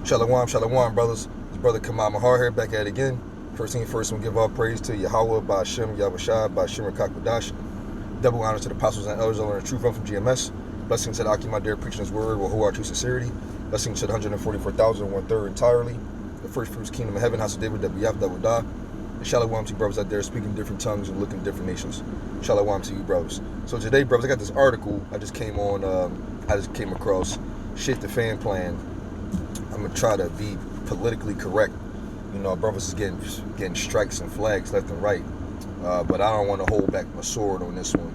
Shalom, shalom, brothers. It's brother Kamal Mahar here, back at it again. First thing first, we'll give all praise to Yahweh, Ba'ashem, Yahushua, Ba'ashem, Rakakwadash. Double honor to the apostles and elders that learn the truth from GMS. Blessings to the Akim Adir preaching his word, with who are true sincerity. Blessings to the 144,000, 1/3 entirely. The first fruits, kingdom of heaven, house of David, Wiyaf, Dawadah. And shalom to you brothers out there speaking different tongues and looking different nations. Shalom to you brothers. So today, brothers, I got this article I just came across. Shift the fan plan. I'm gonna try to be politically correct. You know, brothers is getting strikes and flags left and right, but I don't want to hold back my sword on this one.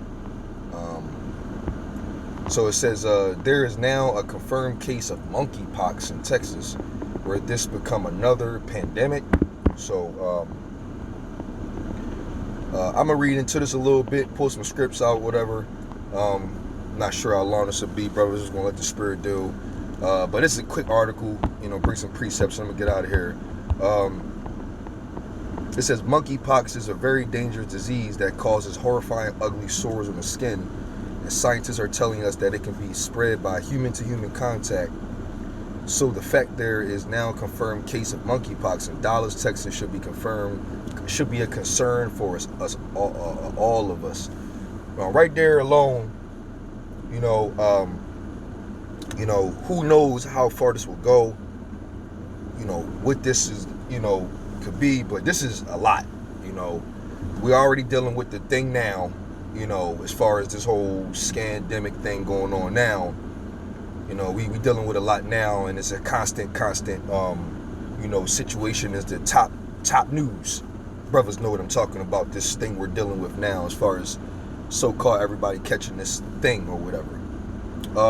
So it says there is now a confirmed case of monkeypox in Texas, where this become another pandemic. So I'm gonna read into this a little bit, pull some scripts out, whatever. Not sure how long this will be, brothers. Just gonna let the spirit do. But it's a quick article, you know, bring some precepts, and I'm gonna get out of here. It says monkeypox is a very dangerous disease that causes horrifying, ugly sores on the skin, and scientists are telling us that it can be spread by human-to-human contact. So the fact there is now a confirmed case of monkeypox in Dallas, Texas, should be a concern for us all of us. Right there alone, you know, who knows how far this will go, you know, what this is, you know, could be, but this is a lot, you know. We're already dealing with the thing now, you know, as far as this whole scandemic thing going on now. You know, we dealing with a lot now, and it's a constant, you know, situation is the top news. Brothers know what I'm talking about, this thing we're dealing with now, as far as so-called everybody catching this thing or whatever.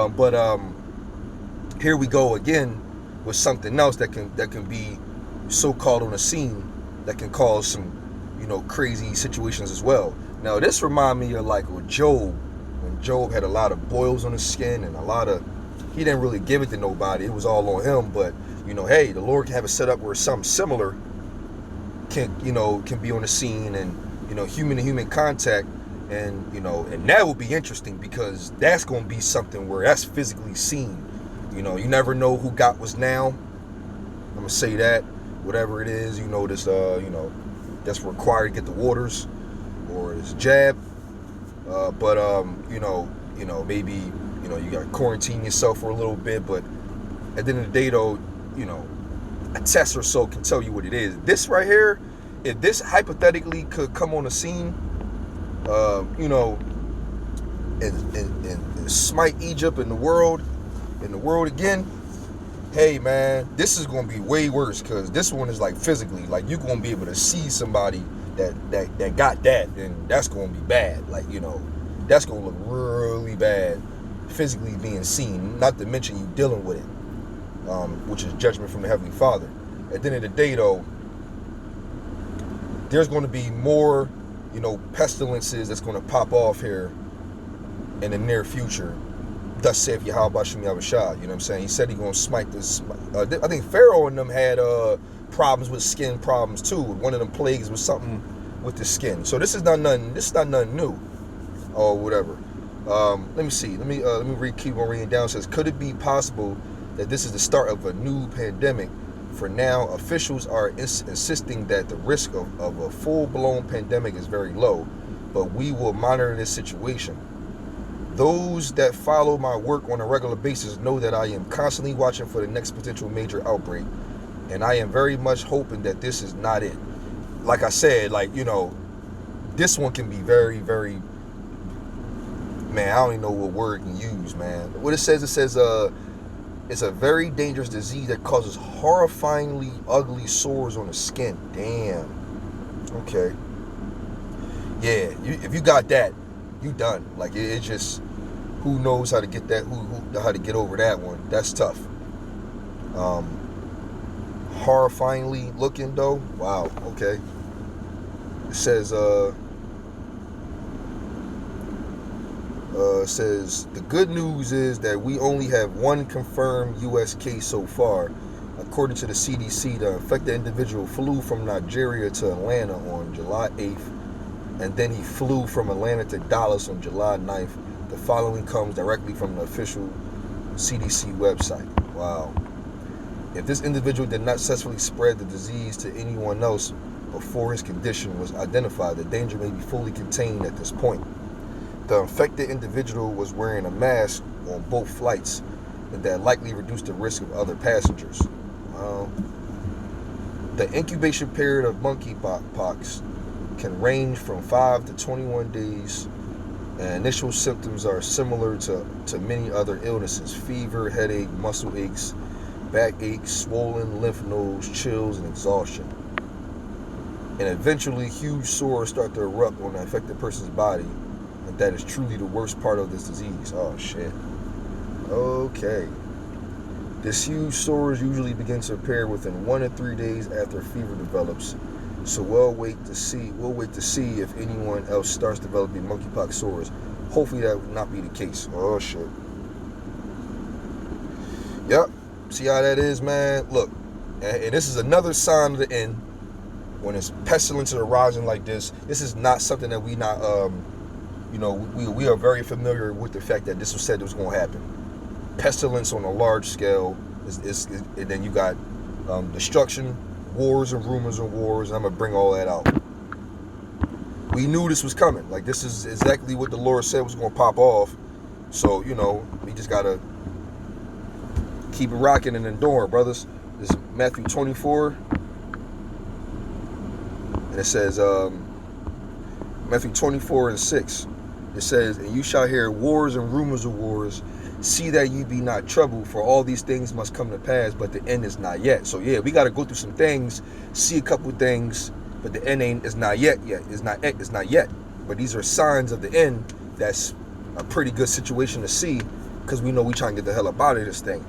But here we go again with something else that can be so-called on the scene that can cause some, you know, crazy situations as well. Now this remind me of like with Job, when Job had a lot of boils on his skin and he didn't really give it to nobody. It was all on him. But you know, hey, the Lord can have it set up where something similar can be on the scene, and you know, human-to-human contact. And, you know, and that will be interesting, because that's going to be something where that's physically seen. You know, you never know who got what's now. I'm going to say that. Whatever it is, you know, this, you know, that's required to get the waters or this jab. But, you know, maybe, you know, you got to quarantine yourself for a little bit. But at the end of the day, though, you know, a test or so can tell you what it is. This right here, if this hypothetically could come on the scene, you know, and smite Egypt and the world again, hey man, this is going to be way worse, because this one is like physically, like you're going to be able to see somebody that got that, and that's going to be bad. Like, you know, that's going to look really bad physically being seen, not to mention you dealing with it, which is judgment from the Heavenly Father. At the end of the day, though, there's going to be more, you know, pestilences that's going to pop off here in the near future. Thus saith Yahweh Ba'ashem Yahushua. You know what I'm saying? He said he's going to smite this. I think Pharaoh and them had problems with skin problems too. One of them plagues was something with the skin. So this is not nothing new or whatever. Let me see. Let me keep on reading down. It says, could it be possible that this is the start of a new pandemic? For now, officials are insisting that the risk of a full-blown pandemic is very low, but we will monitor this situation. Those that follow my work on a regular basis know that I am constantly watching for the next potential major outbreak, and I am very much hoping that this is not it. Like I said, like, you know, this one can be very, very, man, I don't even know what word you can use, man. What it says, it's a very dangerous disease that causes horrifyingly ugly sores on the skin. Damn. Okay. Yeah, if you got that, you done. Like, it just, who knows how to get that, how to get over that one. That's tough. Horrifyingly looking, though. Wow, okay. It says, the good news is that we only have one confirmed U.S. case so far. According to the CDC, the infected individual flew from Nigeria to Atlanta on July 8th, and then he flew from Atlanta to Dallas on July 9th. The following comes directly from the official CDC website. Wow. If this individual did not successfully spread the disease to anyone else before his condition was identified, the danger may be fully contained at this point. The infected individual was wearing a mask on both flights, and that likely reduced the risk of other passengers. The incubation period of monkeypox can range from 5 to 21 days, and initial symptoms are similar to many other illnesses: fever, headache, muscle aches, back aches, swollen lymph nodes, chills, and exhaustion. And eventually, huge sores start to erupt on the affected person's body, and that is truly the worst part of this disease. Oh, shit. Okay. This huge sores usually begin to appear within 1 to 3 days after fever develops. So we'll wait to see if anyone else starts developing monkeypox sores. Hopefully that would not be the case. Oh shit. Yep. See how that is, man? Look, and this is another sign of the end. When it's pestilences arising like this is not something that we not we are very familiar with the fact that this was said it was going to happen. Pestilence on a large scale and then you got destruction, wars and rumors of wars, and I'm gonna bring all that out. We knew this was coming. Like, this is exactly what the Lord said was gonna pop off. So, we just gotta keep it rocking and enduring, brothers. This is Matthew 24. And it says, Matthew 24 and 6. It says, and you shall hear wars and rumors of wars. See that you be not troubled, for all these things must come to pass, but the end is not yet. So yeah, we got to go through some things, see a couple things, but the end is not yet. It's not yet. But these are signs of the end. That's a pretty good situation to see, because we know we trying to get the hell up out of this thing.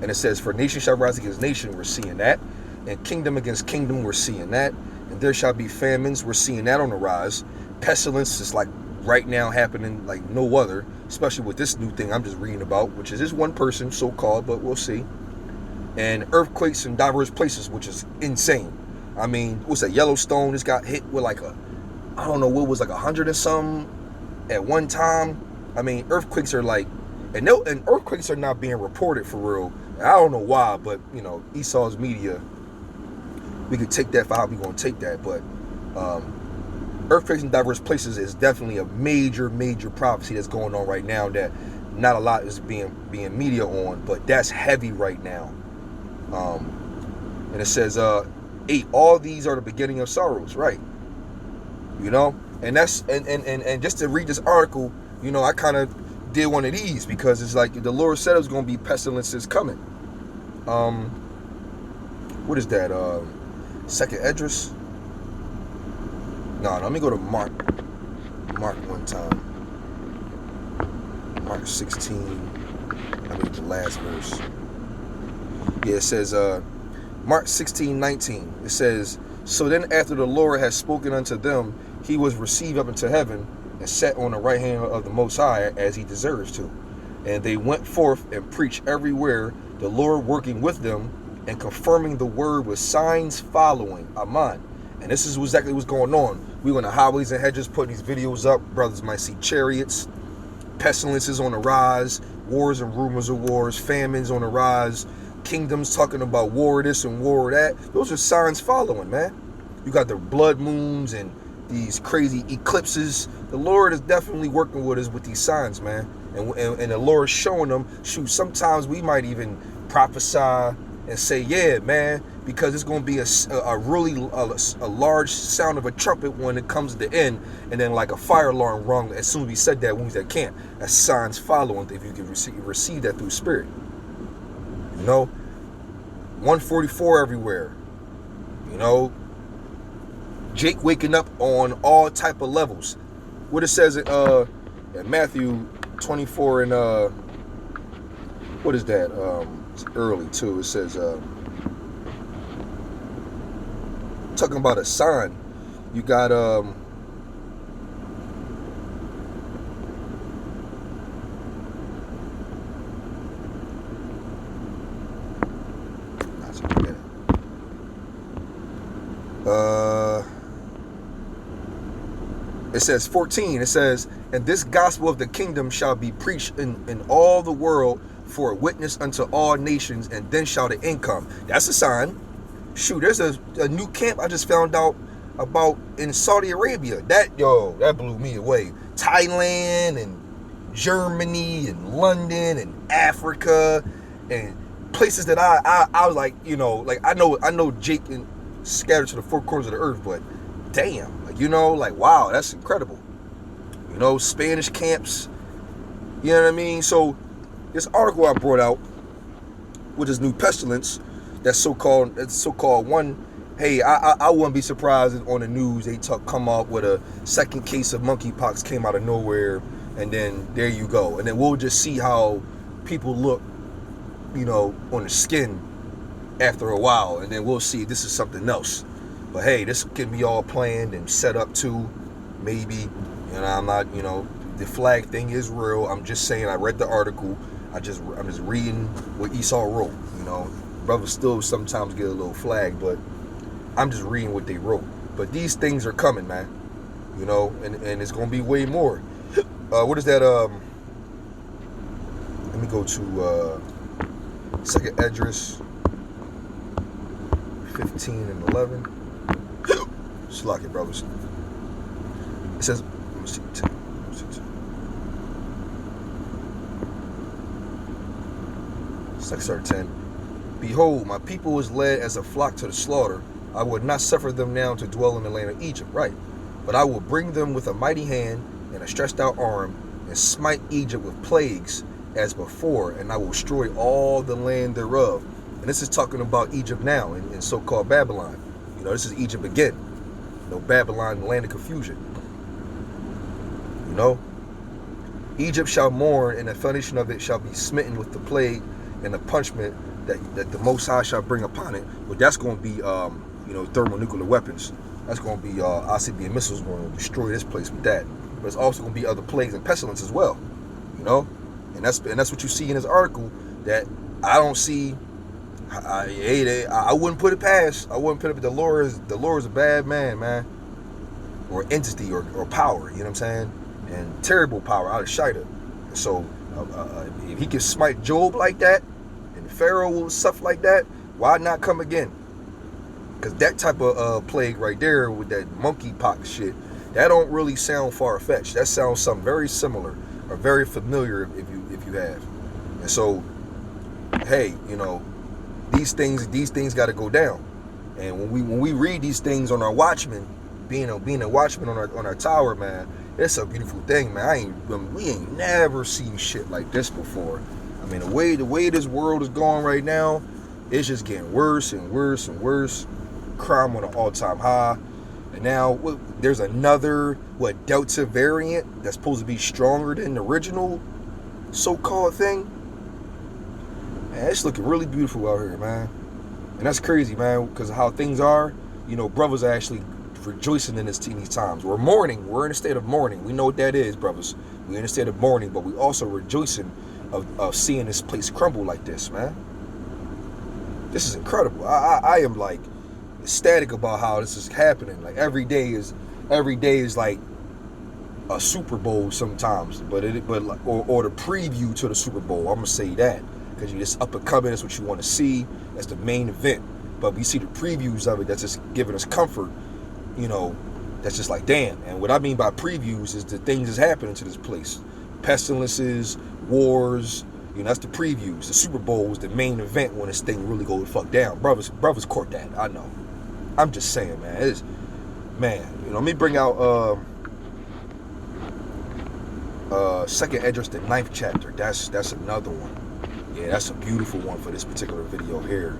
And it says, for nation shall rise against nation, we're seeing that. And kingdom against kingdom, we're seeing that. And there shall be famines, we're seeing that on the rise. Pestilence is like right now happening like no other, especially with this new thing I'm just reading about, which is this one person, so-called, but we'll see. And earthquakes in diverse places, which is insane. I mean, what's that, Yellowstone just got hit with like a 100 and some at one time. I mean, earthquakes are like, and earthquakes are not being reported for real. I don't know why, but Esau's media, we could take that for how we gonna take that, but earthquakes in diverse places is definitely a major prophecy that's going on right now that not a lot is being media on, but that's heavy right now. And it says 8, all these are the beginning of sorrows, right? And that's and just to read this article, I kind of did one of these because it's like the Lord said it was going to be pestilences coming. What is that? Second Esdras? No, let me go to Mark one time. Mark 16. I mean the last verse. Yeah, it says Mark 16:19. It says, so then after the Lord had spoken unto them, he was received up into heaven and sat on the right hand of the Most High, as he deserves to. And they went forth and preached everywhere, the Lord working with them and confirming the word with signs following. Amen. And this is exactly what's going on. We went to highways and hedges putting these videos up. Brothers might see chariots, pestilences on the rise, wars and rumors of wars, famines on the rise, kingdoms talking about war this and war that. Those are signs following, man. You got the blood moons and these crazy eclipses. The Lord is definitely working with us with these signs, man. And the Lord is showing them. Shoot, sometimes we might even prophesy and say, yeah, man, because it's going to be a really large sound of a trumpet when it comes to the end, and then like a fire alarm rung as soon as we said that when we said can't. That's signs following if you can receive that through spirit. 144 everywhere. Jake waking up on all type of levels. What it says in Matthew 24 and what is that? It's early too. It says talking about a sign. You got it says 14. It says, and this gospel of the kingdom shall be preached in all the world for a witness unto all nations, and then shall the end come. That's a sign. Shoot, there's a new camp I just found out about in Saudi Arabia. That blew me away. Thailand and Germany and London and Africa and places that I was like, like I know Jake and scattered to the four corners of the earth, but damn, like wow, that's incredible. Spanish camps, you know what I mean? So this article I brought out with this new pestilence, that's so-called one, hey, I wouldn't be surprised if on the news they come up with a second case of monkeypox came out of nowhere, and then there you go. And then we'll just see how people look, on the skin after a while, and then we'll see if this is something else. But hey, this can be all planned and set up too, maybe. I'm not, the flag thing is real. I'm just saying, I read the article. I'm just reading what Esau wrote. Brothers still sometimes get a little flag, but I'm just reading what they wrote. But these things are coming, man. And it's gonna be way more. What is that? Let me go to 2nd Esdras 15 and 11. Slack it, brothers. It says, let me see, 10. Start 10. Behold, my people is led as a flock to the slaughter. I would not suffer them now to dwell in the land of Egypt. Right. But I will bring them with a mighty hand and a stretched out arm, and smite Egypt with plagues as before, and I will destroy all the land thereof. And this is talking about Egypt now in so-called Babylon. This is Egypt again. Babylon, the land of confusion. Egypt shall mourn, and the foundation of it shall be smitten with the plague and the punishment that the Most High shall bring upon it. But that's going to be, thermonuclear weapons. That's going to be ICBM missiles going to destroy this place with that. But it's also going to be other plagues and pestilence as well. And that's what you see in this article that I don't see. I wouldn't put it past. I wouldn't put it. The Lord is a bad man, or entity or power. You know what I'm saying? And terrible power out of Shida. And so if he can smite Job like that, and Pharaoh will suffer like that, why not come again? Because that type of plague right there with that monkeypox shit, that don't really sound far-fetched. That sounds something very similar or very familiar if you have. And so, hey, these things got to go down. And when we read these things on our watchmen, being a watchman on our tower, man, it's a beautiful thing, man. We ain't never seen shit like this before. I mean, the way this world is going right now, it's just getting worse and worse and worse. Crime on an all-time high. And now there's another Delta variant that's supposed to be stronger than the original so-called thing. Man, it's looking really beautiful out here, man. And that's crazy, man, because of how things are. Brothers are actually rejoicing in these times. We're mourning. We're in a state of mourning. We know what that is, brothers. We're in a state of mourning, but we also rejoicing of seeing this place crumble like this, man. This is incredible. I am like ecstatic about how this is happening. Like every day is like a Super Bowl sometimes, or the preview to the Super Bowl. I'm gonna say that because you just up and coming. That's what you want to see. That's the main event. But we see the previews of it. That's just giving us comfort. That's just like damn. And what I mean by previews is the things that's happening to this place: pestilences, wars. That's the previews. The Super Bowl is the main event when this thing really goes fuck down. Brothers court that. I know. I'm just saying, man. Let me bring out 2nd Esdras, the 9th chapter. That's another one. Yeah, that's a beautiful one for this particular video here.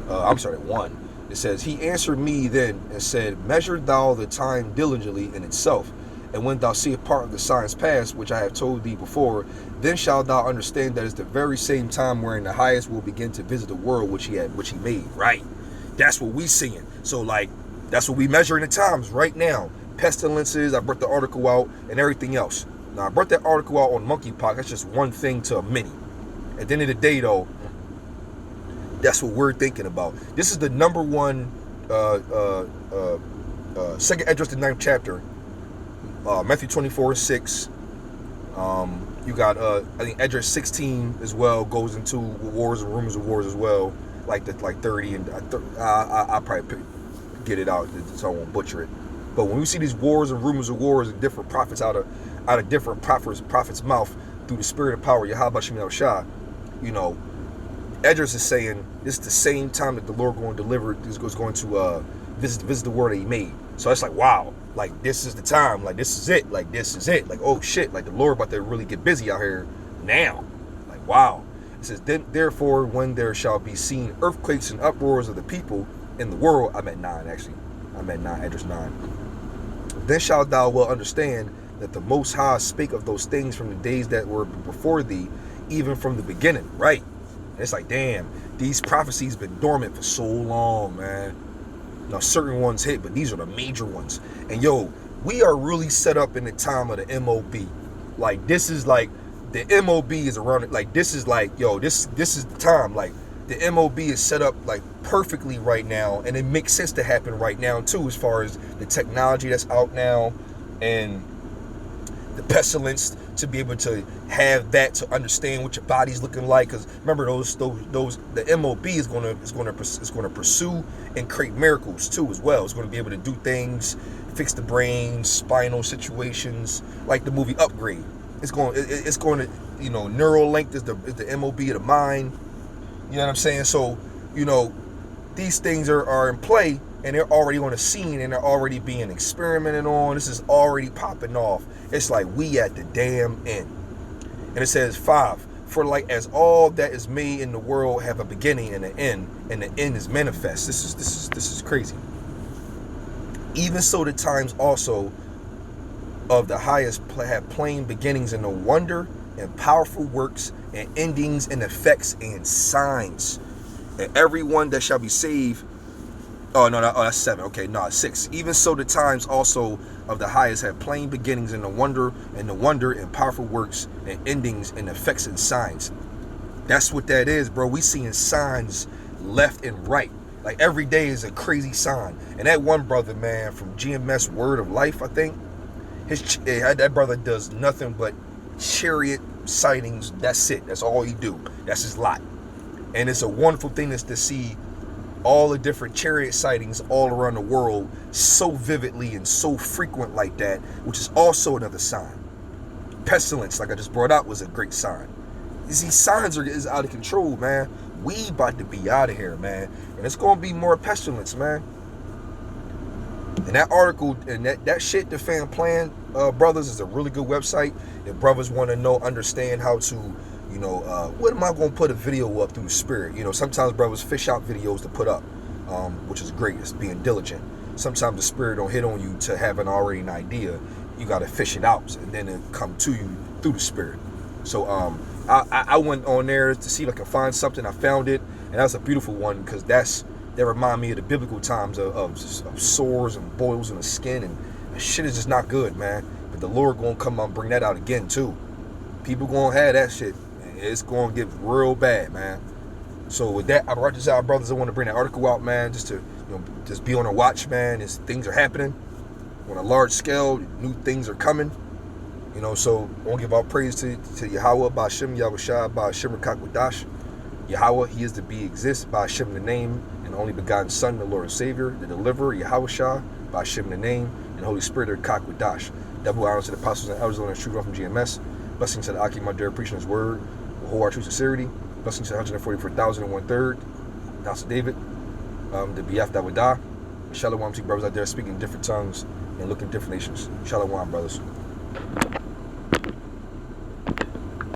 I'm sorry, 1. It says, he answered me then and said, measure thou the time diligently in itself, and when thou seest part of the signs past, which I have told thee before, then shalt thou understand that it's the very same time wherein the highest will begin to visit the world which he made. Right. That's what we seeing. So that's what we measuring the times right now. Pestilences, I brought the article out, and everything else. Now I brought that article out on monkeypox. That's just one thing to a many. At the end of the day though, that's what we're thinking about. This is the number one 2nd Esdras, the 9th chapter, Matthew 24:6. You got I think Esdras 16 as well goes into wars and rumors of wars as well, like 30, and I probably get it out so I won't butcher it. But when we see these wars and rumors of wars and different prophets out of different prophets' mouth through the spirit of power, Yahweh Shem Shah, you know, Esdras is saying this is the same time that the Lord going to deliver, is going to visit the world that He made. So it's like, wow, like this is the time, like this is it, like this is it, like oh shit, like the Lord about to really get busy out here now, like wow. It says, therefore, when there shall be seen earthquakes and uproars of the people in the world, I'm at 9 actually, Esdras 9. Then shalt thou well understand that the Most High spake of those things from the days that were before thee, even from the beginning, right? And it's like, damn, these prophecies been dormant for so long, man. Now, certain ones hit, but these are the major ones. And yo, we are really set up in the time of the MOB. Like, this is like, the MOB is around it. Like, this is like, yo, this is the time. Like, the MOB is set up like perfectly right now, and it makes sense to happen right now too, as far as the technology that's out now and the pestilence, to be able to have that, to understand what your body's looking like. Because remember, those the MOB is going to pursue and create miracles too as well. It's going to be able to do things, fix the brain, spinal situations, like the movie Upgrade. It's going to, you know, Neuralink is the MOB of the mind. You know what I'm saying? So, you know, these things are in play, and they're already on the scene, and they're already being experimented on. This is already popping off. It's like we at the damn end. And it says 5, for like as all that is made in the world have a beginning and an end, and the end is manifest. This is crazy. Even so, the times also of the highest have plain beginnings in the wonder and powerful works and endings and effects and signs. And everyone that shall be saved. Oh no, that's 7. Okay, no, 6. Even so, the times also of the highest have plain beginnings in the wonder and powerful works and endings and effects and signs. That's what that is, bro. We seeing signs left and right. Like every day is a crazy sign. And that one brother, man, from GMS Word of Life, I think, that brother does nothing but chariot sightings. That's it. That's all he do. That's his lot. And it's a wonderful thing to see all the different chariot sightings all around the world so vividly and so frequent like that, which is also another sign. Pestilence, like I just brought out, was a great sign. You see, signs is out of control, man. We about to be out of here, man. And it's going to be more pestilence, man. And that article and that shit, the Fan Plan Brothers, is a really good website. If brothers want to understand how to, you know, what am I going to put a video up through the spirit? You know, sometimes brothers fish out videos to put up, which is great. It's being diligent. Sometimes the spirit don't hit on you to have an idea. You got to fish it out, and then it come to you through the spirit. So I went on there to see if I could find something. I found it, and that's a beautiful one, because that remind me of the biblical times of sores and boils in the skin, and shit is just not good, man. But the Lord gonna come and bring that out again too. People gonna have that shit. It's gonna get real bad, man. So with that, I brought this out, brothers. I want to bring that article out, man, just to, you know, just be on a watch, man. As things are happening on a large scale, new things are coming. You know, so I want to give all praise to Yahweh, Ba'ashem, Yahushua, Ba'ashem, Rakakwadash. Yahweh, He is to be exist, Ba'ashem, the name, and the only begotten Son, the Lord and Savior, the deliverer, Yahushua, Ba'ashem, the name, and the Holy Spirit, Rakakwadash. Double honors to the apostles and elders on the true from GMS. Blessings to the Aki, my dear, preaching His word with whole our true sincerity. Blessings to 144,000 1/3. House of David, the BF Dawadah. Shalom to brothers out there speaking different tongues and looking different nations. Shalom, brothers.